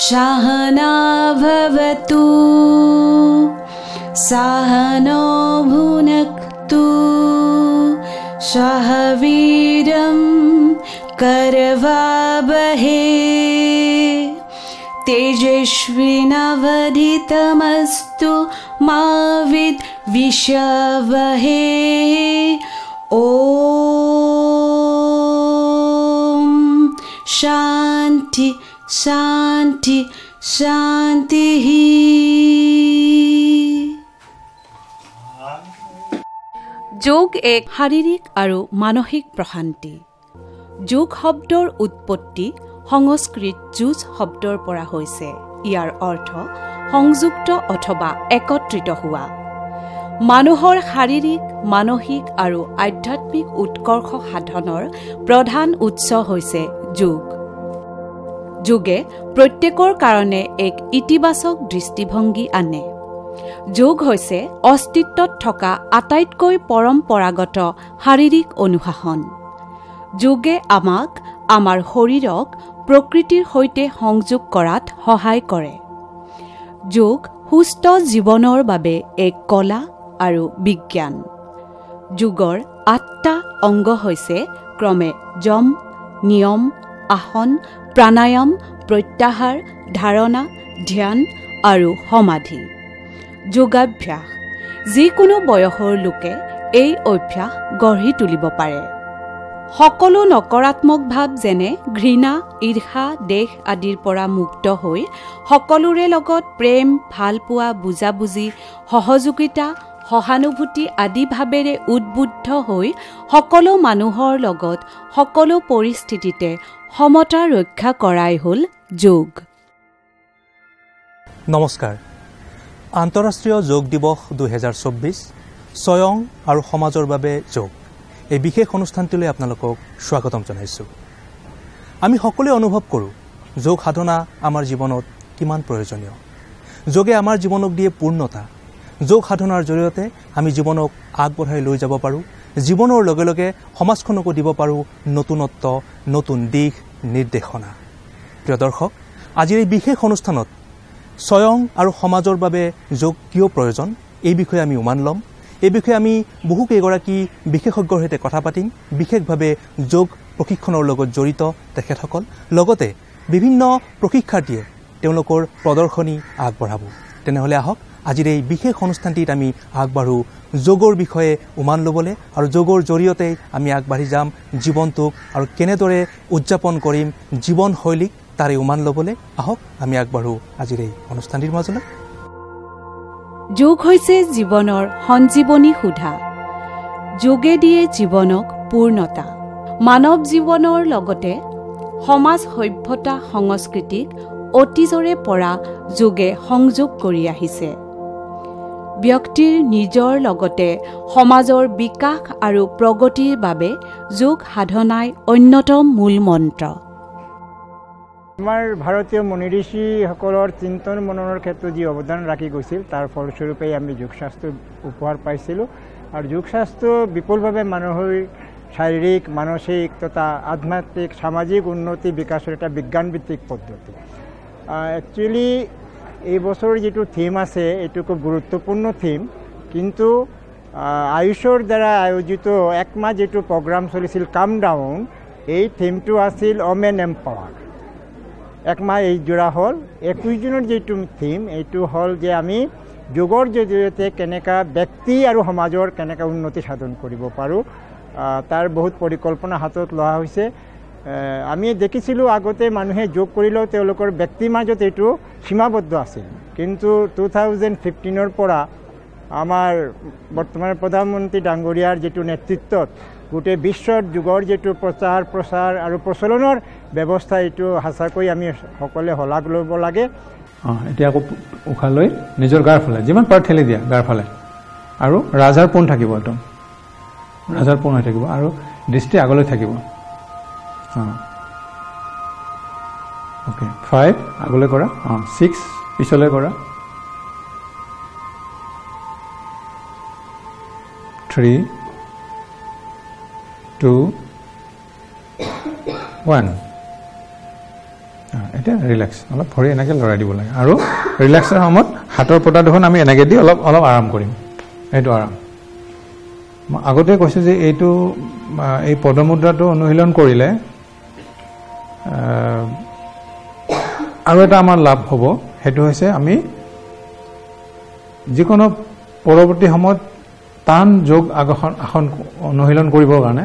सहना भवतु सहनो भुनक्तु सह वीर्यं करवावहै तेजस्विनावधीतमस्तु मा विद्विषावहै ॐ शान्ति शांति शांति যোগ এক শাৰীৰিক আৰু মানসিক প্ৰশান্তি। যোগ শব্দৰ উৎপত্তি সংস্কৃত যুজ শব্দৰ পৰা হৈছে। ইয়াৰ অৰ্থ সংযুক্ত অথবা একত্ৰিত হোৱা। মানুহৰ শাৰীৰিক মানসিক আৰু আধ্যাত্মিক উৎকৰ্ষ সাধনৰ প্ৰধান উৎস হৈছে যোগ। যোগে প্ৰত্যেকৰ কাৰণে এক ইতিবাচক দৃষ্টিভংগী আনে। যোগ হৈছে অস্তিত্বত থকা আটাইতকৈ পৰম্পৰাগত শাৰীৰিক অনুশাসন। যোগে আমাক আমাৰ শৰীৰক প্ৰকৃতিৰ সৈতে সংযোগ কৰাত সহায় কৰে। যোগ সুস্থ জীৱনৰ বাবে এক কলা আৰু বিজ্ঞান। যোগৰ 8টা অংগ হৈছে ক্ৰমে যম, নিয়ম, আসন, প্ৰাণায়াম, প্ৰত্যাহাৰ, ধাৰণা, ধ্যান আৰু সমাধি। যোগাভ্যাস যিকোনো বয়সৰ লোকে এই অভ্যাস গঢ়ি তুলিব পাৰে। সকলো নকাৰাত্মক ভাৱ যেনে ঘৃণা, ঈৰ্ষা, দেশ আদিৰ পৰা মুক্ত হৈ সকলোৰে লগত প্ৰেম, ভালপোৱা, বুজাবুজি, সহযোগিতা, সহানুভূতি আদি ভাৱেৰে উদ্বুদ্ধ হৈ সকলো মানুহৰ লগত সকলো পৰিস্থিতিতে সমতা ৰক্ষা কৰাই হ'ল যোগ। নমস্কাৰ। আন্তঃৰাষ্ট্ৰীয় যোগ দিৱস 2024 স্বয়ং আৰু সমাজৰ বাবে যোগ এই বিশেষ অনুষ্ঠানটিলৈ আপোনালোকক স্বাগতম জনাইছোঁ। আমি সকলোৱে অনুভৱ কৰোঁ যোগ সাধনা আমাৰ জীৱনত কিমান প্ৰয়োজনীয়। যোগে আমাৰ জীৱনক দিয়ে পূৰ্ণতা। যোগ সাধনাৰ জৰিয়তে আমি জীৱনক আগবঢ়াই লৈ যাব পাৰোঁ। জীৱনৰ লগে লগে সমাজখনকো দিব পাৰোঁ নতুনত্ব, নতুন দিশ, নিৰ্দেশনা। প্ৰিয় দৰ্শক, আজিৰ এই বিশেষ অনুষ্ঠানত স্বয়ং আৰু সমাজৰ বাবে যোগ কিয় প্ৰয়োজন এই বিষয়ে আমি উমান ল'ম। এই বিষয়ে আমি বহুকেইগৰাকী বিশেষজ্ঞৰ সৈতে কথা পাতিম। বিশেষভাৱে যোগ প্ৰশিক্ষণৰ লগত জড়িত তেখেতসকল, লগতে বিভিন্ন প্ৰশিক্ষাৰ্থীয়ে তেওঁলোকৰ প্ৰদৰ্শনী আগবঢ়াব। তেনেহ'লে আহক আজিৰ এই বিশেষ অনুষ্ঠানটিত আমি আগবাঢ়োঁ যোগৰ বিষয়ে উমান ল'বলৈ, আৰু যোগৰ জৰিয়তে আমি আগবাঢ়ি যাম জীৱনটোক আৰু কেনেদৰে উদযাপন কৰিম জীৱনশৈলীক তাৰে উমান ল'বলৈ। আহক আমি আগবাঢ়োঁ আজিৰ এই অনুষ্ঠানটিৰ মাজলৈ। যোগ হৈছে জীৱনৰ সঞ্জীৱনী সুধা। যোগে দিয়ে জীৱনক পূৰ্ণতা। মানৱ জীৱনৰ লগতে সমাজ, সভ্যতা, সংস্কৃতিক অতীজৰে পৰা যোগে সংযোগ কৰি আহিছে। ব্যক্তিৰ নিজৰ লগতে সমাজৰ বিকাশ আৰু প্ৰগতিৰ বাবে যোগ সাধনাই অন্যতম মূল মন্ত্ৰ। আমাৰ ভাৰতীয় মুনি ঋষিসকলৰ চিন্তন মননৰ ক্ষেত্ৰত যি অৱদান ৰাখি গৈছিল তাৰ ফলস্বৰূপে আমি যোগশাস্ত্ৰ উপহাৰ পাইছিলোঁ। আৰু যোগশাস্ত্ৰ বিপুলভাৱে মানুহৰ শাৰীৰিক, মানসিক তথা আধ্যাত্মিক, সামাজিক উন্নতি বিকাশৰ এটা বিজ্ঞানভিত্তিক পদ্ধতি। একচুৱেলি এই বছৰ যিটো থিম আছে এইটো খুব গুৰুত্বপূৰ্ণ থিম, কিন্তু আয়ুষৰ দ্বাৰা আয়োজিত একমাহ যিটো প্ৰগ্ৰাম চলিছিল কাম ডাউন, এই থিমটো আছিল ওমেন এম্পাৱাৰ। একমাহ এই জোৰা হ'ল। 21 জুনৰ যিটো থিম এইটো হ'ল যে আমি যোগৰ জৰিয়তে কেনেকৈ ব্যক্তি আৰু সমাজৰ কেনেকৈ উন্নতি সাধন কৰিব পাৰোঁ তাৰ বহুত পৰিকল্পনা হাতত লোৱা হৈছে। আমি দেখিছিলোঁ আগতে মানুহে যোগ কৰিলেও তেওঁলোকৰ ব্যক্তিৰ মাজত এইটো সীমাবদ্ধ আছিল, কিন্তু 2015ৰ পৰা আমাৰ বৰ্তমানৰ প্ৰধানমন্ত্ৰী ডাঙৰীয়াৰ যিটো নেতৃত্বত গোটেই বিশ্বত যোগৰ যিটো প্ৰচাৰ আৰু প্ৰচলনৰ ব্যৱস্থা এইটো সঁচাকৈ আমি সকলোৱে শলাগ ল'ব লাগে। এতিয়া আকৌ উশাহ লৈ নিজৰ গাৰ ফালে যিমান পাৰ ঠেলি দিয়া গাৰ ফালে, আৰু ৰাজাৰ পোন থাকিব, একদম ৰাজাৰ পোন হৈ থাকিব, আৰু দৃষ্টি আগলৈ থাকিব। ওকে 5 আগলৈ কৰা 6 পিছলৈ কৰা 3 2 1 এতিয়া ৰিলেক্স অলপ ভৰি এনেকৈ লৰাই দিব লাগে আৰু ৰিলেক্সৰ সময়ত হাতৰ পতা দুখন আমি এনেকৈ দি অলপ অলপ আৰাম কৰিম এইটো আৰাম মই আগতে কৈছোঁ যে এইটো এই পদমুদ্ৰাটো অনুশীলন কৰিলে আৰু এটা আমাৰ লাভ হ'ব সেইটো হৈছে আমি যিকোনো পৰৱৰ্তী সময়ত টান যোগ আসন অনুশীলন কৰিবৰ কাৰণে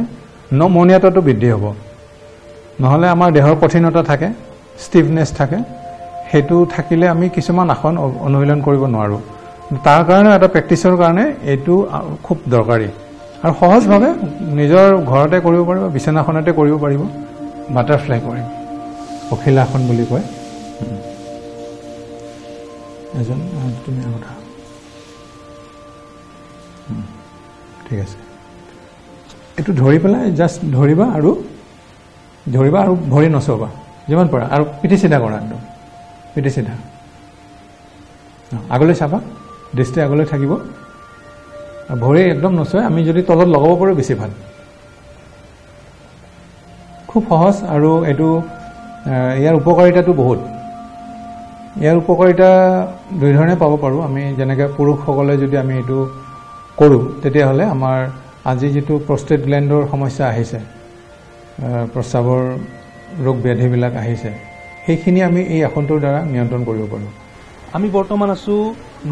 নমনীয়তাটো বৃদ্ধি হ'ব নহ'লে আমাৰ দেহৰ কঠিনতা থাকে ষ্টিফনেছ থাকে সেইটো থাকিলে আমি কিছুমান আসন অনুশীলন কৰিব নোৱাৰোঁ তাৰ কাৰণে এটা প্ৰেক্টিছৰ কাৰণে এইটো খুব দৰকাৰী আৰু সহজভাৱে নিজৰ ঘৰতে কৰিব পাৰিব বিছনাখনতে কৰিব পাৰিব বাটাৰফ্লাই কৰিম অখিলাসন বুলি কয় এজন তুমি কথা ঠিক আছে এইটো ধৰি পেলাই জাষ্ট ধৰিবা আৰু ভৰি নচবা যিমান পৰা আৰু পিঠি চিধা কৰা একদম পিঠি চিধা আগলৈ চাবা দৃষ্টি আগলৈ থাকিব ভৰি একদম নচয় আমি যদি তলত লগাব পাৰোঁ বেছি ভাল খুব সহজ আৰু এইটো ইয়াৰ উপকাৰিতাটো বহুত ইয়াৰ উপকাৰিতা দুই ধৰণে পাব পাৰোঁ আমি যেনেকৈ পুৰুষসকলে যদি আমি এইটো কৰোঁ তেতিয়াহ'লে আমাৰ আজি যিটো প্ৰষ্টেট গ্লেণ্ডৰ সমস্যা আহিছে প্ৰস্ৰাৱৰ ৰোগ ব্যাধিবিলাক আহিছে সেইখিনি আমি এই আসনটোৰ দ্বাৰা নিয়ন্ত্ৰণ কৰিব পাৰোঁ আমি বৰ্তমান আছোঁ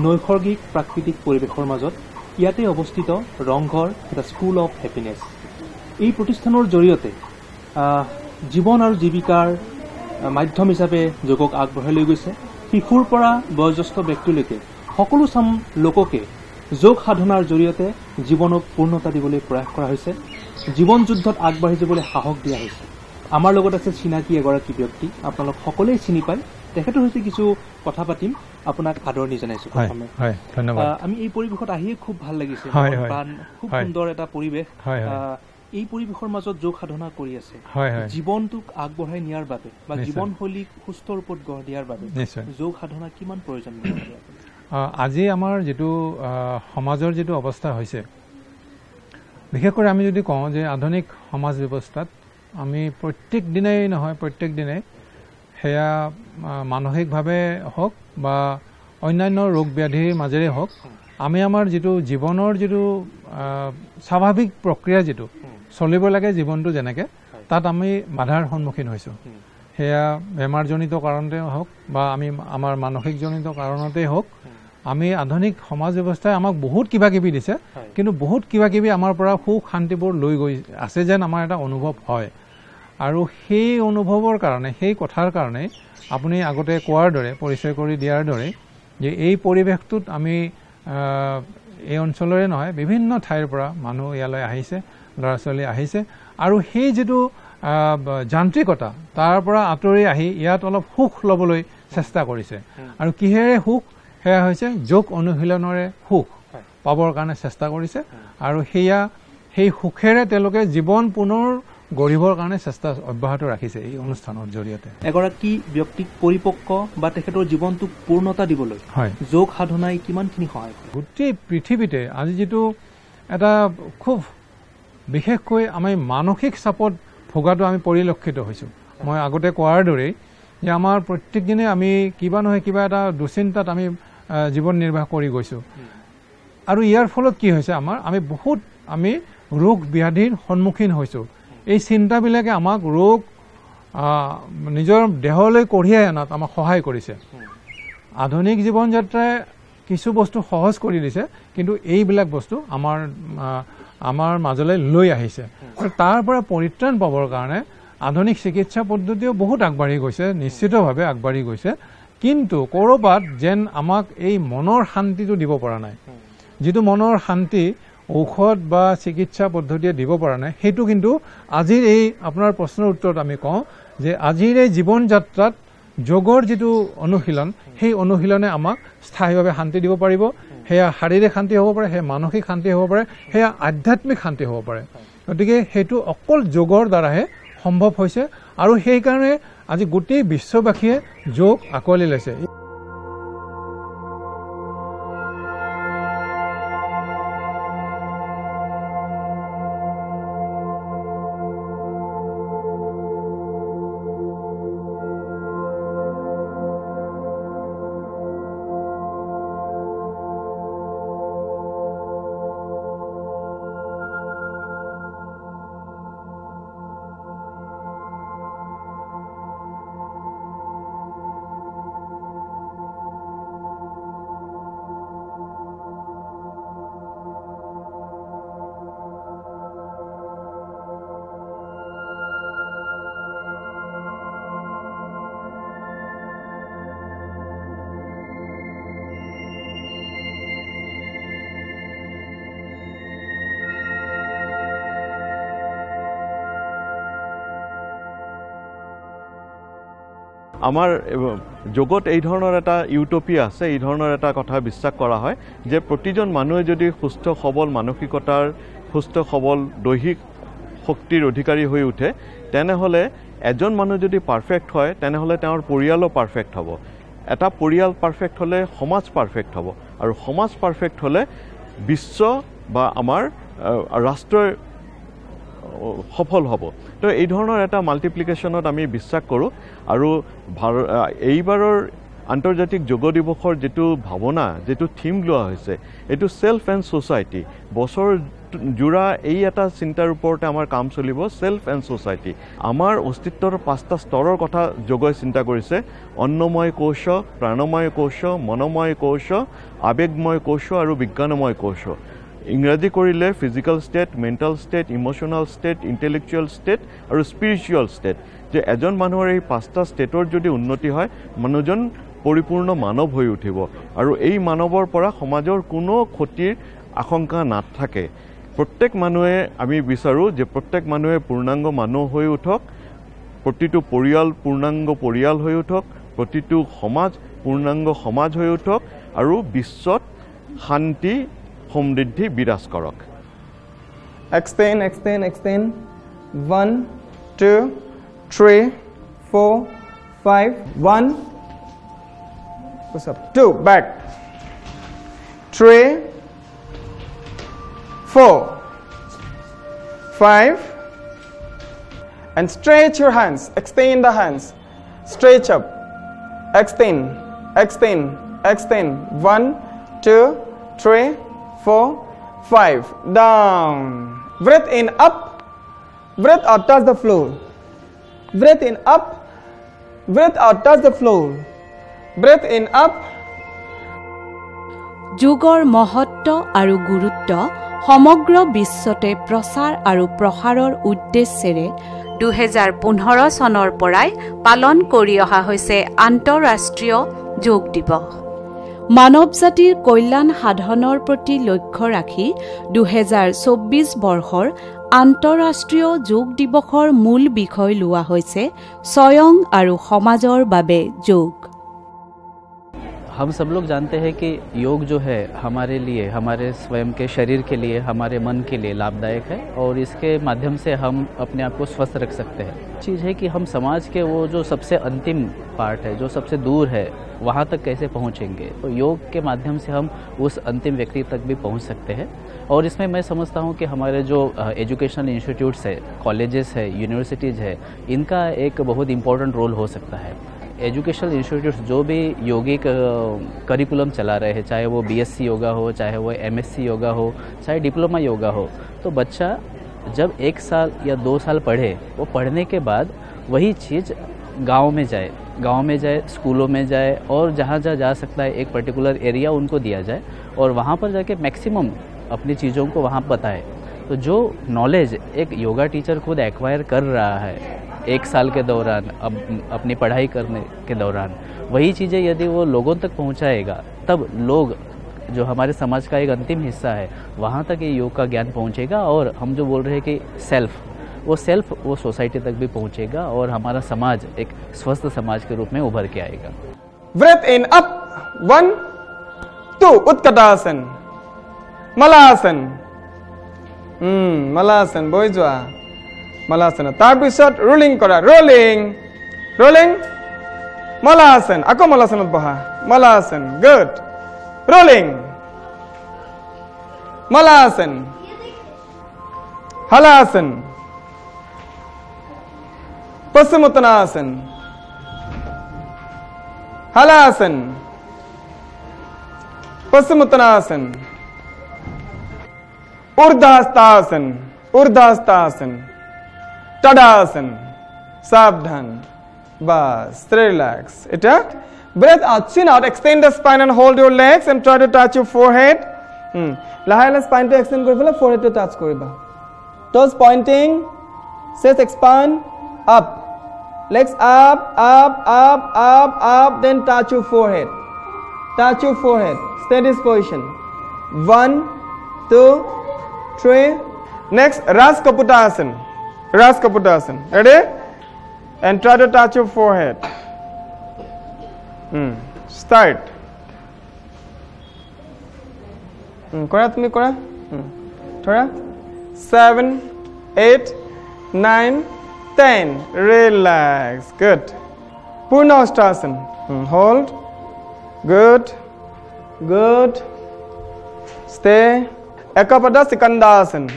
নৈসৰ্গিক প্ৰাকৃতিক পৰিৱেশৰ মাজত ইয়াতে অৱস্থিত ৰংঘৰ এটা স্কুল অফ হেপিনেছ এই প্ৰতিষ্ঠানৰ জৰিয়তে জীৱন আৰু জীৱিকাৰ মাধ্যম হিচাপে যোগক আগবঢ়াই লৈ গৈছে শিশুৰ পৰা বয়োজ্যেষ্ঠ ব্যক্তিলৈকে সকলো চাম লোককে যোগ সাধনাৰ জৰিয়তে জীৱনক পূৰ্ণতা দিবলৈ প্ৰয়াস কৰা হৈছে জীৱন যুদ্ধত আগবাঢ়ি যাবলৈ সাহস দিয়া হৈছে আমাৰ লগত আছে চিনাকি এগৰাকী ব্যক্তি আপোনালোক সকলোৱে চিনি পায় তেখেতৰ হৈছে কিছু কথা পাতিম আপোনাক আদৰণি জনাইছোঁ আমি এই পৰিৱেশত আহিয়ে খুব ভাল লাগিছে খুব সুন্দৰ এটা পৰিৱেশ এই পৰিৱেশৰ মাজত যোগ সাধনা কৰি আছে জীৱনটোক আগবঢ়াই নিয়াৰ বাবে বা জীৱনশৈলীক সুস্থ ৰূপত গঢ় দিয়াৰ বাবে যোগ সাধনা কিমান প্ৰয়োজন আজি আমাৰ যিটো সমাজৰ যিটো অৱস্থা হৈছে বিশেষকৈ আমি যদি কওঁ যে আধুনিক সমাজ ব্যৱস্থাত আমি প্ৰত্যেক দিনাই সেয়া মানসিকভাৱে হওক বা অন্যান্য ৰোগ ব্যাধিৰ মাজেৰে হওক আমি আমাৰ যিটো জীৱনৰ যিটো স্বাভাৱিক প্ৰক্ৰিয়া যিটো চলিব লাগে জীৱনটো যেনেকৈ তাত আমি বাধাৰ সন্মুখীন হৈছোঁ সেয়া বেমাৰজনিত কাৰণতে হওক বা আমি আমাৰ মানসিকজনিত কাৰণতেই হওক আমি আধুনিক সমাজ ব্যৱস্থাই আমাক বহুত কিবা কিবি দিছে কিন্তু বহুত কিবা কিবি আমাৰ পৰা সুখ শান্তিবোৰ লৈ গৈ আছে যেন আমাৰ এটা অনুভৱ হয় আৰু সেই অনুভৱৰ কাৰণে সেই কথাৰ কাৰণে আপুনি আগতে কোৱাৰ দৰে পৰিচয় কৰি দিয়াৰ দৰে যে এই পৰিৱেশটোত আমি এই অঞ্চলৰে নহয় বিভিন্ন ঠাইৰ পৰা মানুহ ইয়ালৈ আহিছে ল'ৰা ছোৱালী আহিছে আৰু সেই যিটো যান্ত্ৰিকতা তাৰ পৰা আঁতৰি আহি ইয়াত অলপ সুখ ল'বলৈ চেষ্টা কৰিছে আৰু কিহেৰে সুখ সেয়া হৈছে যোগ অনুশীলনৰে সুখ পাবৰ কাৰণে চেষ্টা কৰিছে আৰু সেই সুখেৰে তেওঁলোকে জীৱন পুনৰ গঢ়িবৰ কাৰণে চেষ্টা অব্যাহত ৰাখিছে এই অনুষ্ঠানৰ জৰিয়তে এগৰাকী ব্যক্তিক পৰিপক্ক বা তেখেতৰ জীৱনটোক পূৰ্ণতা দিবলৈ যোগ সাধনাই কিমানখিনি সহায় কৰে গোটেই পৃথিৱীতে আজি যিটো এটা খুব বিশেষকৈ আমি মানসিক চাপত ভোগাটো আমি পৰিলক্ষিত হৈছোঁ মই আগতে কোৱাৰ দৰেই যে আমাৰ প্ৰত্যেক দিনে আমি কিবা নহয় কিবা এটা দুশ্চিন্তাত আমি জীৱন নিৰ্বাহ কৰি গৈছোঁ আৰু ইয়াৰ ফলত কি হৈছে আমি বহুত ৰোগ ব্যাধিৰ সন্মুখীন হৈছোঁ এই চিন্তাবিলাকে আমাক ৰোগ নিজৰ দেহলৈ কঢ়িয়াই অনাত আমাক সহায় কৰিছে আধুনিক জীৱন যাত্ৰাই কিছু বস্তু সহজ কৰি দিছে কিন্তু এইবিলাক বস্তু আমাৰ মাজলৈ লৈ আহিছে আৰু তাৰ পৰা পৰিত্ৰাণ পাবৰ কাৰণে আধুনিক চিকিৎসা পদ্ধতিও বহুত আগবাঢ়ি গৈছে নিশ্চিতভাৱে আগবাঢ়ি গৈছে কিন্তু ক'ৰবাত যেন আমাক এই মনৰ শান্তিটো দিব পৰা নাই যিটো মনৰ শান্তি ঔষধ বা চিকিৎসা পদ্ধতিয়ে দিব পৰা নাই সেইটো কিন্তু আজিৰ এই আপোনাৰ প্ৰশ্নৰ উত্তৰত আমি কওঁ যে আজিৰ এই জীৱন যাত্ৰাত যোগৰ যিটো অনুশীলন সেই অনুশীলনে আমাক স্থায়ীভাৱে শান্তি দিব পাৰিব সেয়া শাৰীৰিক শান্তি হ'ব পাৰে সেয়া মানসিক শান্তি হ'ব পাৰে সেয়া আধ্যাত্মিক শান্তি হ'ব পাৰে গতিকে সেইটো অকল যোগৰ দ্বাৰাহে সম্ভৱ হৈছে আৰু সেইকাৰণে আজি গোটেই বিশ্ববাসীয়ে যোগ আঁকোৱালি লৈছে। আমাৰ যোগত এই ধৰণৰ এটা ইউটোপিয়া আছে, এই ধৰণৰ এটা কথা বিশ্বাস কৰা হয় যে প্ৰতিজন মানুহে যদি সুস্থ সবল মানসিকতাৰ, সুস্থ সবল দৈহিক শক্তিৰ অধিকাৰী হৈ উঠে, তেনেহ'লে এজন মানুহ যদি পাৰফেক্ট হয় তেনেহ'লে তেওঁৰ পৰিয়ালো পাৰফেক্ট হ'ব। এটা পৰিয়াল পাৰফেক্ট হ'লে সমাজ পাৰফেক্ট হ'ব, আৰু সমাজ পাৰফেক্ট হ'লে বিশ্ব বা আমাৰ ৰাষ্ট্ৰই সফল হ'ব। তো এই ধৰণৰ এটা মাল্টিপ্লিকেশ্যনত আমি বিশ্বাস কৰোঁ। আৰু এইবাৰৰ আন্তৰ্জাতিক যোগ দিৱসৰ যিটো ভাৱনা, যিটো থিম লোৱা হৈছে, এইটো সেলফ এণ্ড সোসাইটি। বছৰ জোৰা এই এটা চিন্তাৰ ওপৰতে আমাৰ কাম চলিব, সেলফ এণ্ড সোসাইটি। আমাৰ অস্তিত্বৰ 5টা স্তৰৰ কথা যোগই চিন্তা কৰিছে: অন্নময় কোষ, প্ৰাণময় কোষ, মনোময় কোষ, আৱেগময় কোষ আৰু বিজ্ঞানময় কোষ। ইংৰাজী কৰিলে physical state, mental state, emotional state, intellectual state আৰু স্পিৰিচুৱেল ষ্টেট। যে এজন মানুহৰ এই 5টা ষ্টেটৰ যদি উন্নতি হয়, মানুহজন পৰিপূৰ্ণ মানৱ হৈ উঠিব, আৰু এই মানৱৰ পৰা সমাজৰ কোনো ক্ষতিৰ আশংকা নাথাকে। প্ৰত্যেক মানুহে আমি বিচাৰোঁ যে প্ৰত্যেক মানুহে পূৰ্ণাংগ মানুহ হৈ উঠক, প্ৰতিটো পৰিয়াল পূৰ্ণাংগ পৰিয়াল হৈ উঠক, প্ৰতিটো সমাজ পূৰ্ণাংগ সমাজ হৈ উঠক, আৰু বিশ্বত শান্তি সমৃদ্ধি বিৰাজ কৰক। Extend, extend, extend. 1, 2, 3, 4, 5. 1. Push up. 2. Back. 3, 4, 5. And stretch your hands. Extend the hands. Stretch up. Extend, extend, extend. 1, 2, 3, 4, 5. Down. Breath in up. Breath out, touch the floor. Breath in up. Breath out, touch the floor. Breath in up. যোগৰ মহত্ব আৰু গুৰুত্ব সমগ্ৰ বিশ্বতে প্ৰচাৰ আৰু প্ৰসাৰৰ উদ্দেশ্যেৰে 2015 চনৰ পৰাই পালন কৰি অহা হৈছে আন্তঃৰাষ্ট্ৰীয় যোগ দিৱস। মানৱ জাতিৰ কল্যাণ সাধনৰ প্ৰতি লক্ষ্য ৰাখি 2024 বৰ্ষৰ আন্তঃৰাষ্ট্ৰীয় যোগ দিৱসৰ মূল বিষয় লোৱা হৈছে স্বয়ং আৰু সমাজৰ বাবে যোগ। हम सब लोग जानते हैं कि योग जो है हमारे लिए, हमारे स्वयं के शरीर के लिए, हमारे मन के लिए लाभदायक है, और इसके माध्यम से हम अपने आप को स्वस्थ रख सकते हैं। चीज़ है कि हम समाज के वो जो सबसे अंतिम पार्ट है, जो सबसे दूर है, वहाँ तक कैसे पहुँचेंगे। तो योग के माध्यम से हम उस अंतिम व्यक्ति तक भी पहुँच सकते हैं। और इसमें मैं समझता हूँ कि हमारे जो एजुकेशनल इंस्टीट्यूट्स है, कॉलेजेस है, यूनिवर्सिटीज़ है, इनका एक बहुत इम्पोर्टेंट रोल हो सकता है। एजुकेशनल इंस्टीट्यूट्स जो भी योगिक करिकुलम चला रहे हैं, चाहे वो बीएससी योगा हो, चाहे वो एमएससी योगा हो, चाहे डिप्लोमा योगा हो, तो बच्चा जब 1 साल या 2 साल पढ़े, वो पढ़ने के बाद वही चीज़ गांव में जाए, स्कूलों में जाए, और जहाँ जहाँ जा सकता है एक पर्टिकुलर एरिया उनको दिया जाए, और वहाँ पर जाके मैक्सिमम अपनी चीज़ों को वहाँ बताए। तो जो नॉलेज एक योगा टीचर खुद एक्वायर कर रहा है 1 साल के दौरान, अपनी पढ़ाई करने के दौरान, वही चीज़ें यदि वो लोगों तक पहुंचाएगा, तब लोग जो हमारे समाज का एक अंतिम हिस्सा है, वहाँ तक ये योग का ज्ञान पहुंचेगा, और हम जो बोल रहे हैं कि सेल्फ वो सोसाइटी तक भी पहुंचेगा, और हमारा समाज एक स्वस्थ समाज के रूप में उभर के आएगा। Breath in up. 1, 2. Utkatasana. Malasana. Malasana. বহি যোৱা। মালাসনা। তাৰপিছত ৰোলিং কৰা। Rolling, Rolling. Malasan. Ako malasan at baha. Malasan. Good. Rolling. Malasan. Halasan. Pasamuttanasana. Halasan. Pasamuttanasana. Urdhastasana. Urdhastasana. Tadasana. Sabdhan. Bas. Relax. It breath out. Chin out. Extend the spine and hold your legs and try to touch your forehead. Lahe spine to extend koriba. Forehead to touch koriba. Toes pointing. Chest expand. Up. Legs up, up, up, up, up. Then touch your forehead. Touch your forehead. Stay this position. 1, 2, 3. Next, Ras Kaputasana. Ras Kaputasana. Ready? And try to touch your forehead. Start. Kora tumi kora. Thora. 7, 8, 9, 10. Relax. Good. Purnastasana. Hold. Good. Good. Stay. Ekapada Sikandasana.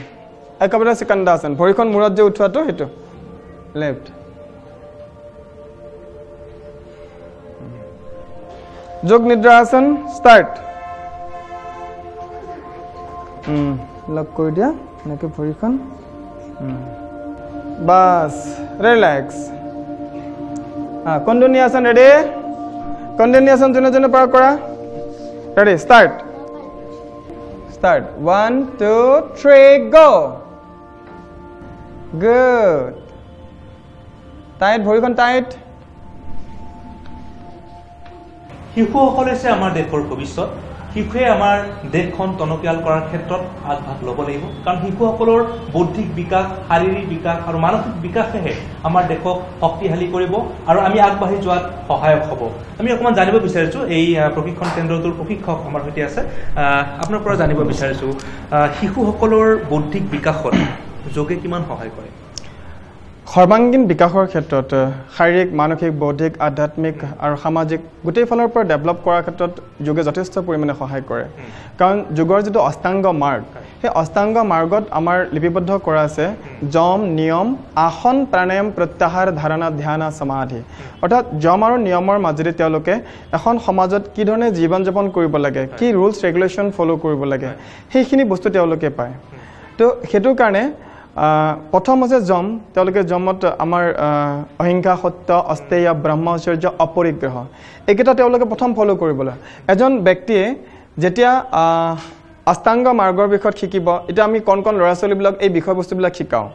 Ekapada Sikandasana. Bhorikhon murat je uthwa to hetu. Left. Jog Nidrasana. Start. Lock kori dia. Nake bhorikhon. Bas. Relax. Kondonyasana ready? Kondonyasana jone par kora. Ready? Start. Start. 1, 2, 3, go. Good. Tight. Bhorikhon tight. শিশুসকল হৈছে আমাৰ দেশৰ ভৱিষ্যত শিশুৱে আমাৰ দেশখন টনকিয়াল কৰাৰ ক্ষেত্ৰত আগভাগ ল'ব লাগিব কাৰণ শিশুসকলৰ বৌদ্ধিক বিকাশ শাৰীৰিক বিকাশ আৰু মানসিক বিকাশেহে আমাৰ দেশক শক্তিশালী কৰিব আৰু আমি আগবাঢ়ি যোৱাত সহায়ক হ'ব আমি অকমান জানিব বিচাৰিছো এই প্ৰশিক্ষণ কেন্দ্ৰটোৰ প্ৰশিক্ষক আমাৰ সৈতে আছে আপোনাৰ পৰা জানিব বিচাৰিছো শিশুসকলৰ বৌদ্ধিক বিকাশত যোগে কিমান সহায় কৰে সৰ্বাংগীন বিকাশৰ ক্ষেত্ৰত শাৰীৰিক মানসিক বৌদ্ধিক আধ্যাত্মিক আৰু সামাজিক গোটেই ফালৰ পৰা ডেভেলপ কৰাৰ ক্ষেত্ৰত যোগে যথেষ্ট পৰিমাণে সহায় কৰে কাৰণ যোগৰ যেটো অষ্টাংগ মাৰ্গ সেই অষ্টাংগ মাৰ্গত আমাৰ লিপিবদ্ধ কৰা আছে যম নিয়ম আসন প্ৰাণায়াম প্ৰত্যাহাৰ ধাৰণা ধ্যান সমাধি অৰ্থাৎ যম আৰু নিয়মৰ মাজেৰে তেওঁলোকে এখন সমাজত কি ধৰণে জীৱন যাপন কৰিব লাগে কি ৰুলছ ৰেগুলেশ্যন ফলো কৰিব লাগে সেইখিনি বস্তু তেওঁলোকে পায় তো হেতুৰ কাৰণে প্ৰথম আছে যম তেওঁলোকে যমত আমাৰ অহিংসা সত্য অস্তেয় ব্ৰহ্মচৰ্য অপৰিগ্ৰহ এইকেইটা তেওঁলোকে প্ৰথম ফলো কৰিবলৈ এজন ব্যক্তিয়ে যেতিয়া অষ্টাংগ মাৰ্গৰ বিষয়ত শিকিব এটা আমি কোন কোন ল'ৰা ছোৱালীবিলাক এই বিষয়বস্তুবিলাক শিকাও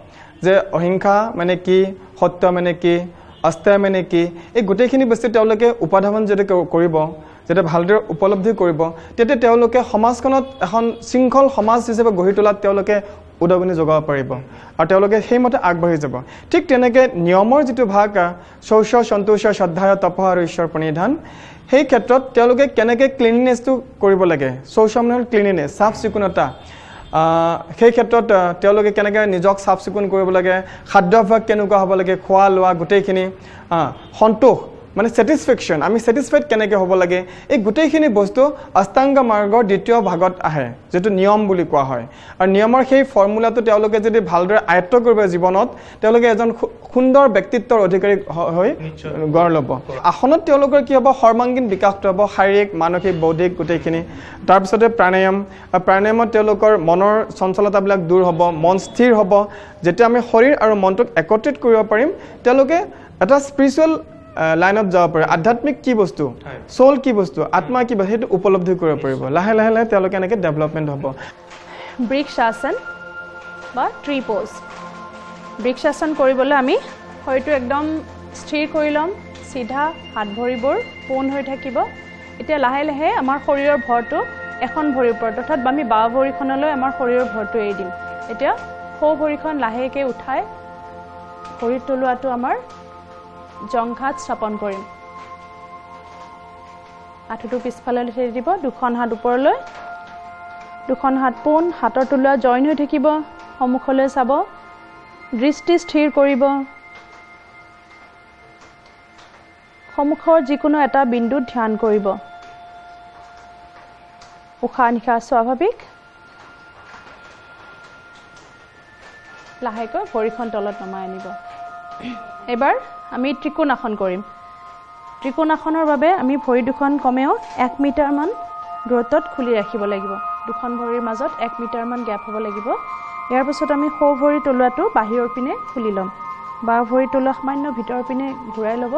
যে অহিংসা মানে কি সত্য মানে কি অস্তেয় মানে কি এই গোটেইখিনি বস্তু তেওঁলোকে উপাধান যদি কৰিব যেটা ভালদৰে উপলব্ধি কৰিব তেতিয়া তেওঁলোকে সমাজখনত এখন শৃংখল সমাজ হিচাপে গঢ়ি তোলাত তেওঁলোকে উদগনি যোগাব পাৰিব আৰু তেওঁলোকে সেইমতে আগবাঢ়ি যাব ঠিক তেনেকৈ নিয়মৰ যেটো ভাগ শৌচ সন্তোষ শ্ৰদ্ধা তপ আৰু ঈশ্বৰ প্ৰণিধান সেই ক্ষেত্ৰত তেওঁলোকে কেনেকৈ ক্লিননেছটো কৰিব লাগে শৌচ মানে ক্লিননেছ চাফ চিকুণতা সেই ক্ষেত্ৰত তেওঁলোকে কেনেকৈ নিজক চাফ চিকুণ কৰিব লাগে খাদ্যাভ্যাস কেনেকুৱা হ'ব লাগে খোৱা লোৱা গোটেইখিনি সন্তোষ মানে স্যাটিসফ্যাকশন আমি স্যাটিসফাইড কেনেকৈ হ'ব লাগে এই গোটেইখিনি বস্তু অষ্টাংগ মাৰ্গৰ দ্বিতীয় ভাগত আহে যেটো নিয়ম বুলি কোৱা হয় আৰু নিয়মৰ সেই ফৰ্মুলাটো তেওঁলোকে যদি ভালদৰে আয়ত্ত কৰিব জীৱনত তেওঁলোকে এজন সুন্দৰ ব্যক্তিত্বৰ অধিকাৰী হৈ গঢ় ল'ব আসনত তেওঁলোকৰ কি হ'ব সৰ্বাংগীন বিকাশটো হ'ব শাৰীৰিক মানসিক বৌদ্ধিক গোটেইখিনি তাৰ পিছতে প্ৰাণায়ামত তেওঁলোকৰ মনৰ চঞ্চলতাবিলাক দূৰ হ'ব মন স্থিৰ হ'ব যেতিয়া আমি শৰীৰ আৰু মনটোক একত্ৰিত কৰিব পাৰিম তেওঁলোকে এটা স্পিৰিচুৱেল লাইনত যাব পাৰে আধ্যাত্মিক কি বস্তু সোল কি বস্তু আত্মা কি বস্তু হেতু উপলব্ধি কৰিব পাৰিব লাহে লাহে তেওঁলোকে এনেকৈ ডেভেলপমেন্ট হ'ব বৃক্ষাসন বা ট্ৰি পোজ বৃক্ষাসন কৰিবলৈ আমি হয়তো একদম স্থিৰ কৰি লম সিধা হাত ভৰিবোৰ পোন হৈ থাকিব এতিয়া লাহে লাহে আমাৰ শৰীৰৰ ভৰটো এখন ভৰিৰ ওপৰত অৰ্থাৎ আমি বাওঁ ভৰিখনলৈ আমাৰ শৰীৰৰ ভৰটো এৰি দিম এতিয়া সো ভৰিখন লাহেকৈ উঠাই ভৰিৰ তলুৱাটো আমাৰ জংঘাত স্থাপন কৰিম আঁঠুটো পিছফালে ঠেলি দিব দুখন হাত ওপৰলৈ দুখন হাত পোন হাতৰ তলুৱা জইন হৈ থাকিব সন্মুখলৈ চাব দৃষ্টি স্থিৰ কৰিব সন্মুখৰ যিকোনো এটা বিন্দুত ধ্যান কৰিব উশাহ নিশাহ স্বাভাৱিক লাহেকৈ ভৰিখন তলত নমাই আনিব এবাৰ আমি ত্ৰিকোণাসন কৰিম ত্ৰিকোণাসনৰ বাবে আমি ভৰি দুখন কমেও 1 মিটাৰ মান দূৰত্বত খুলি ৰাখিব লাগিব দুখন ভৰিৰ মাজত 1 মিটাৰ মান গ্যাপ হ'ব লাগিব ইয়াৰ পিছত আমি সৌ ভৰি তলুৱাটো বাহিৰৰ পিনে খুলি ল'ম বা ভৰি তলুৱা সামান্য ভিতৰ পিনে ঘূৰাই ল'ব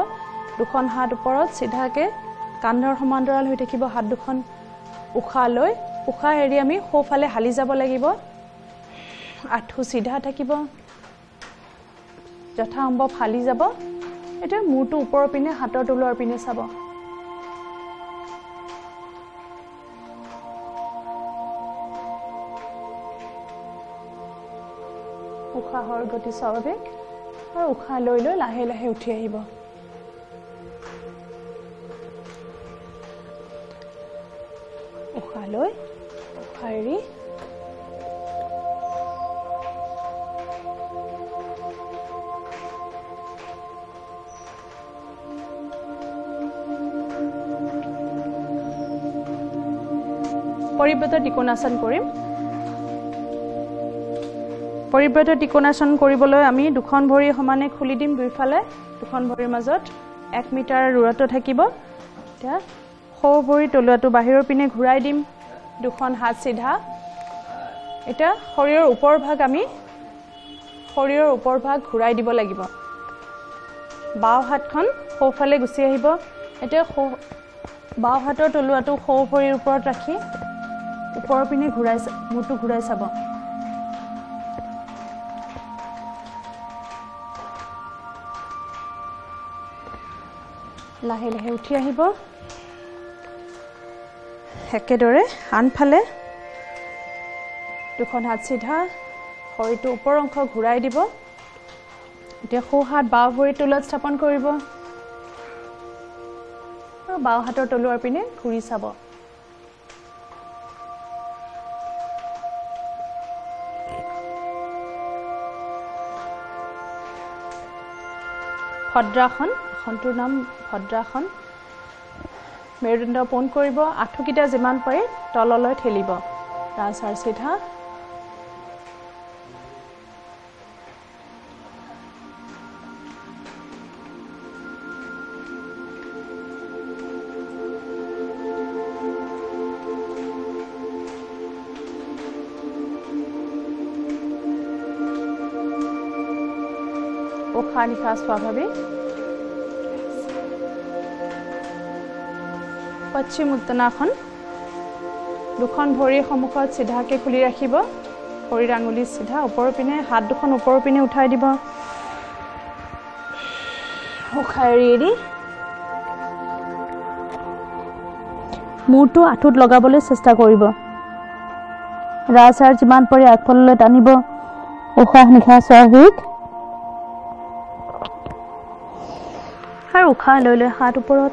দুখন হাত ওপৰত সিধাকে কান্ধৰ সমান্তৰাল হৈ থাকিব হাত দুখন উশাহ লৈ উশাহ এৰি আমি সোঁফালে হালি যাব লাগিব আঁঠু সিধা থাকিব যথাসম্ভৱ হালি যাব এটা মূৰটো ওপৰৰ পিনে হাতৰ তলুৱাৰ পিনে চাব উশাহৰ গতি স্বাভাৱিক আৰু উশাহ লৈ লৈ লাহে লাহে উঠি আহিব উশাহ লৈ উশাহ এৰি পৰিব্ৰত ত্ৰিকোণাসন কৰিম পৰিব্ৰত ত্ৰিকোণাসন কৰিবলৈ আমি দুখন ভৰি সমানে খুলি দিম দুইফালে দুখন ভৰিৰ মাজত 1 মিটাৰ দূৰত্ব থাকিব এটা সৌ ভৰি তলুৱাটো বাহিৰৰ পিনে ঘূৰাই দিম দুখন হাত সিধা এটা শৰীৰৰ ওপৰ ভাগ ঘূৰাই দিব লাগিব বাও হাতখন সোঁফালে গুচি আহিব এটা বাও হাতৰ তলুৱাটো সৌ ভৰিৰ ওপৰত ৰাখি ওপৰৰ পিনে মূৰটো ঘূৰাই চাব লাহে লাহে উঠি আহিব একেদৰে আনফালে দুখন হাত সিধা শৰীৰটো ওপৰ অংশ ঘূৰাই দিব এতিয়া সোঁ হাত বাওঁ ভৰিৰ তলুৱাত স্থাপন কৰিব আৰু বাওঁ হাতৰ তলুৱাৰ পিনে ঘূৰি চাব ভদ্ৰাসন আসনটোৰ নাম ভদ্ৰাসন মেৰুদণ্ড পোন কৰিব আঁঠুকিটা যিমান পাৰে তললৈ ঠেলিব ৰাজহাৰ সিধা উশাহ নিশাহ স্বাভাৱিক পশ্চিম উত্তানাসন দুখন ভৰি সন্মুখত সিধাকে খুলি ৰাখিব ভৰিৰ আঙুলি সিধা ওপৰৰ পিনে হাত দুখন ওপৰৰ পিনে উঠাই দিব উশাহ এৰি মূৰটো আঁঠুত লগাবলৈ চেষ্টা কৰিব ৰাজহাৰ যিমান পাৰে আগফাললৈ টানিব উশাহ নিশাহ স্বাভাৱিক আৰু উশাহ লৈ লৈ হাত ওপৰত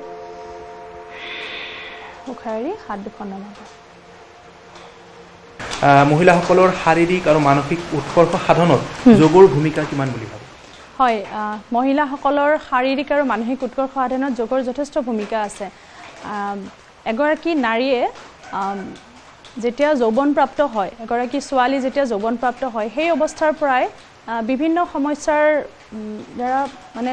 উশাহ এৰি হাত দুখন নমাব মহিলাসকলৰ শাৰীৰিক আৰু মানসিক উৎকৰ্ষ সাধনত যোগৰ ভূমিকা কিমান বুলি ভাবে হয় মহিলাসকলৰ শাৰীৰিক আৰু মানসিক উৎকৰ্ষ সাধনত যোগৰ যথেষ্ট ভূমিকা আছে এগৰাকী নাৰীয়ে যেতিয়া যৌৱনপ্ৰাপ্ত হয় এগৰাকী ছোৱালী যেতিয়া যৌৱনপ্ৰাপ্ত হয় সেই অৱস্থাৰ পৰাই বিভিন্ন সমস্যাৰ দ্বাৰা মানে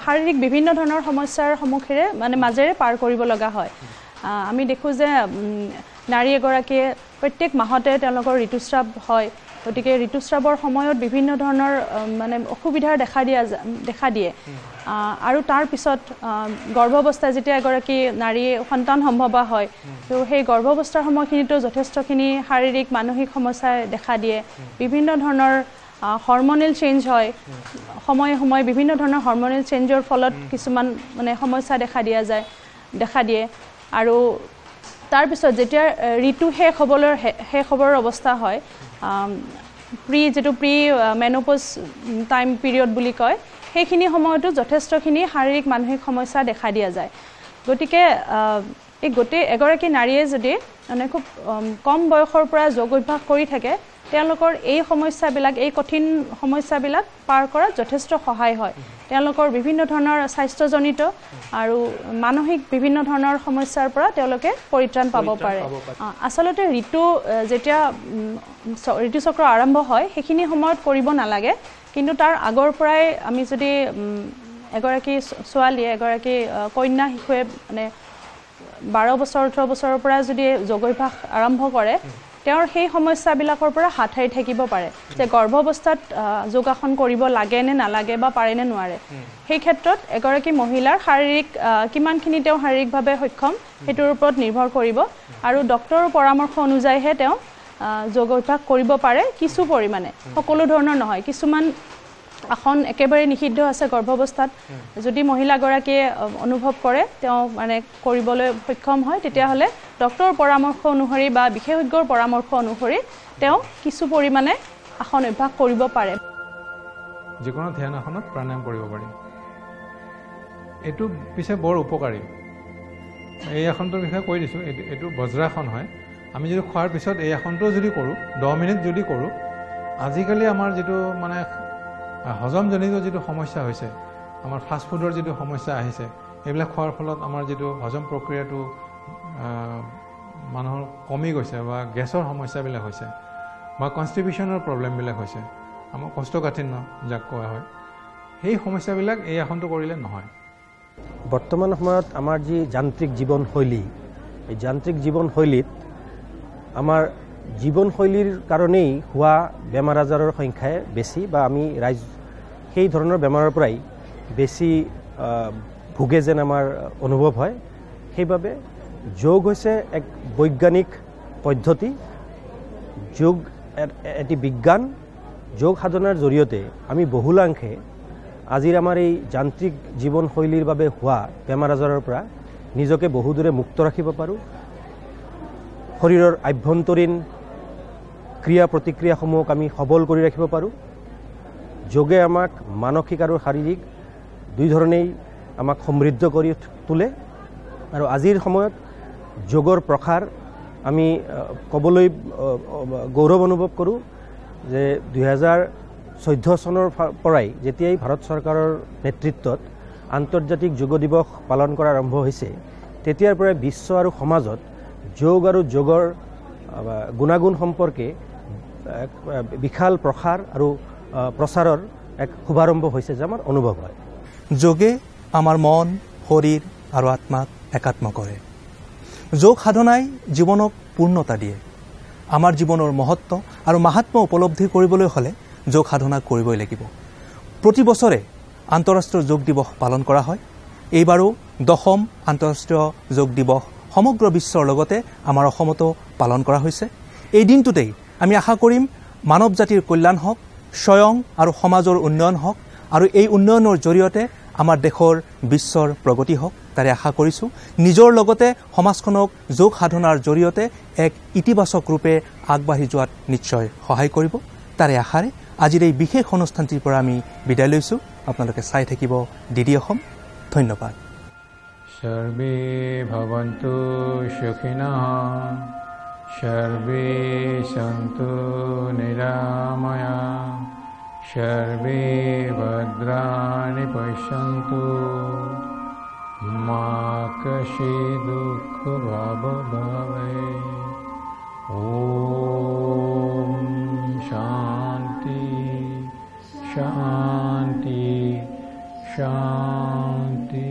শাৰীৰিক বিভিন্ন ধৰণৰ সমস্যাৰ সন্মুখেৰে মানে মাজেৰে পাৰ কৰিব লগা হয় আমি দেখোঁ যে নাৰী এগৰাকীয়ে প্ৰত্যেক মাহতে তেওঁলোকৰ ঋতুস্ৰাৱ হয় গতিকে ঋতুস্ৰাৱৰ সময়ত বিভিন্ন ধৰণৰ মানে অসুবিধাৰ দেখা দিয়ে আৰু তাৰ পিছত গৰ্ভাৱস্থা যেতিয়া এগৰাকী নাৰীয়ে সন্তান সম্ভৱা হয় তো সেই গৰ্ভাৱস্থাৰ সময়খিনিতো যথেষ্টখিনি শাৰীৰিক মানসিক সমস্যাই দেখা দিয়ে বিভিন্ন ধৰণৰ হৰমনেল চেঞ্জ হয় সময়ে সময়ে বিভিন্ন ধৰণৰ হৰমনেল চেঞ্জৰ ফলত কিছুমান মানে সমস্যা দেখা দিয়ে আৰু তাৰ পিছত যেতিয়া ঋতু শেষ হ'বৰ অৱস্থা হয় প্ৰি মেনোপজ টাইম পিৰিয়ড বুলি কয় সেইখিনি সময়তো যথেষ্টখিনি শাৰীৰিক মানসিক সমস্যা দেখা দিয়া যায় গতিকে এই গোটেই এগৰাকী নাৰীয়ে যদি মানে খুব কম বয়সৰ পৰা যোগ অভ্যাস কৰি থাকে তেওঁলোকৰ এই সমস্যাবিলাক এই কঠিন সমস্যাবিলাক পাৰ কৰাত যথেষ্ট সহায় হয় তেওঁলোকৰ বিভিন্ন ধৰণৰ স্বাস্থ্যজনিত আৰু মানসিক বিভিন্ন ধৰণৰ সমস্যাৰ পৰা তেওঁলোকে পৰিত্ৰাণ পাব পাৰে আসলতে ঋতু যেতিয়া ঋতুচক্ৰ আৰম্ভ হয় সেইখিনি সময়ত কৰিব নালাগে কিন্তু তাৰ আগৰ পৰাই আমি যদি এগৰাকী ছোৱালী এগৰাকী কন্যা শিশুৱে মানে 12 বছৰ 18 বছৰৰ পৰা যদি যোগ অভ্যাস আৰম্ভ কৰে তেওঁৰ সেই সমস্যাবিলাকৰ পৰা হাত সাৰি থাকিব পাৰে যে গৰ্ভাৱস্থাত যোগাসন কৰিব লাগে নে নালাগে বা পাৰে নে নোৱাৰে সেই ক্ষেত্ৰত এগৰাকী মহিলাৰ শাৰীৰিক কিমানখিনি তেওঁ শাৰীৰিকভাৱে সক্ষম হেতুৰ ওপৰত নিৰ্ভৰ কৰিব আৰু ডক্টৰৰ পৰামৰ্শ অনুযায়ীহে তেওঁ যোগ অভ্যাস কৰিব পাৰে কিছু পৰিমাণে সকলো ধৰণৰ নহয় কিছুমান আসন একেবাৰে নিষিদ্ধ আছে গৰ্ভাৱস্থাত যদি মহিলাগৰাকীয়ে অনুভৱ কৰে তেওঁ মানে কৰিবলৈ সক্ষম হয় তেতিয়াহ'লে ডক্টৰৰ পৰামৰ্শ অনুসৰি বা বিশেষজ্ঞৰ পৰামৰ্শ অনুসৰি তেওঁ কিছু পৰিমাণে আসন অভ্যাস কৰিব পাৰে যিকোনো ধ্যান আসনত প্ৰাণায়াম কৰিব পাৰি এইটো পিছে বৰ উপকাৰী এই আসনটোৰ বিষয়ে কৈ দিছোঁ এইটো বজ্ৰাসন হয় আমি যদি খোৱাৰ পিছত এই আসনটো যদি কৰোঁ 10 মিনিট যদি কৰোঁ আজিকালি আমাৰ যিটো মানে হজমজনিত যিটো সমস্যা হৈছে আমাৰ ফাষ্ট ফুডৰ যিটো সমস্যা আহিছে এইবিলাক খোৱাৰ ফলত আমাৰ যিটো হজম প্ৰক্ৰিয়াটো মানুহৰ কমি গৈছে বা গেছৰ সমস্যাবিলাক হৈছে বা কনষ্টিপিউশ্যনৰ প্ৰব্লেমবিলাক হৈছে আমাৰ কষ্টকাঠিন্য যাক কোৱা হয় সেই সমস্যাবিলাক এই আসনটো কৰিলে নহয় বৰ্তমান সময়ত আমাৰ যি যান্ত্ৰিক জীৱনশৈলী এই যান্ত্ৰিক জীৱনশৈলীত আমাৰ জীৱনশৈলীৰ কাৰণেই হোৱা বেমাৰ আজাৰৰ সংখ্যাই বেছি বা আমি সেই ধৰণৰ বেমাৰৰ পৰাই বেছি ভোগে যেন আমাৰ অনুভৱ হয় সেইবাবে যোগ হৈছে এক বৈজ্ঞানিক পদ্ধতি যোগ এটি বিজ্ঞান যোগ সাধনাৰ জৰিয়তে আমি বহুলাংশে আজিৰ আমাৰ এই যান্ত্ৰিক জীৱনশৈলীৰ বাবে হোৱা বেমাৰ আজাৰৰ পৰা নিজকে বহুদূৰে মুক্ত ৰাখিব পাৰোঁ শৰীৰৰ আভ্যন্তৰীণ ক্ৰিয়া প্ৰতিক্ৰিয়াসমূহক আমি সবল কৰি ৰাখিব পাৰোঁ যোগে আমাক মানসিক আৰু শাৰীৰিক দুই ধৰণেই আমাক সমৃদ্ধ কৰি তোলে আৰু আজিৰ সময়ত যোগৰ প্ৰসাৰ আমি ক'বলৈ গৌৰৱ অনুভৱ কৰোঁ যে 2014 চনৰ পৰাই যেতিয়াই ভাৰত চৰকাৰৰ নেতৃত্বত আন্তৰ্জাতিক যোগ দিৱস পালন কৰা আৰম্ভ হৈছে তেতিয়াৰ পৰাই বিশ্ব আৰু সমাজত যোগ আৰু যোগৰ গুণাগুণ সম্পৰ্কে বিশাল প্ৰসাৰ আৰু প্ৰচাৰৰ এক শুভাৰম্ভ হৈছে যে আমাৰ অনুভৱ হয় যোগে আমাৰ মন শৰীৰ আৰু আত্মাক একাত্ম কৰে যোগ সাধনাই জীৱনক পূৰ্ণতা দিয়ে আমাৰ জীৱনৰ মহত্ব আৰু মাহাত্ম্য উপলব্ধি কৰিবলৈ হ'লে যোগ সাধনা কৰিবই লাগিব প্ৰতি বছৰে আন্তঃৰাষ্ট্ৰীয় যোগ দিৱস পালন কৰা হয় এইবাৰো 10ম আন্তঃৰাষ্ট্ৰীয় যোগ দিৱস সমগ্ৰ বিশ্বৰ লগতে আমাৰ অসমতো পালন কৰা হৈছে এই দিনটোতেই আমি আশা কৰিম মানৱ জাতিৰ কল্যাণ হওক স্বয়ং আৰু সমাজৰ উন্নয়ন হওক আৰু এই উন্নয়নৰ জৰিয়তে আমাৰ দেশৰ বিশ্বৰ প্ৰগতি হওক তাৰে আশা কৰিছোঁ নিজৰ লগতে সমাজখনক যোগ সাধনাৰ জৰিয়তে এক ইতিবাচক ৰূপে আগবাঢ়ি যোৱাত নিশ্চয় সহায় কৰিব তাৰে আশাৰে আজিৰ এই বিশেষ অনুষ্ঠানটিৰ পৰা আমি বিদায় লৈছোঁ আপোনালোকে চাই থাকিব ডিডি অসম ধন্যবাদ সৰ্বে ভৱন্তু সুখিনঃ সৰ্বে সন্তু নিৰাময়াঃ সৰ্বে ভদ্ৰাণি পশ্যন্তু মা কশ্চিৎ দুঃখভাগ্ ভৱেৎ ওম শান্তি শান্তি শান্তি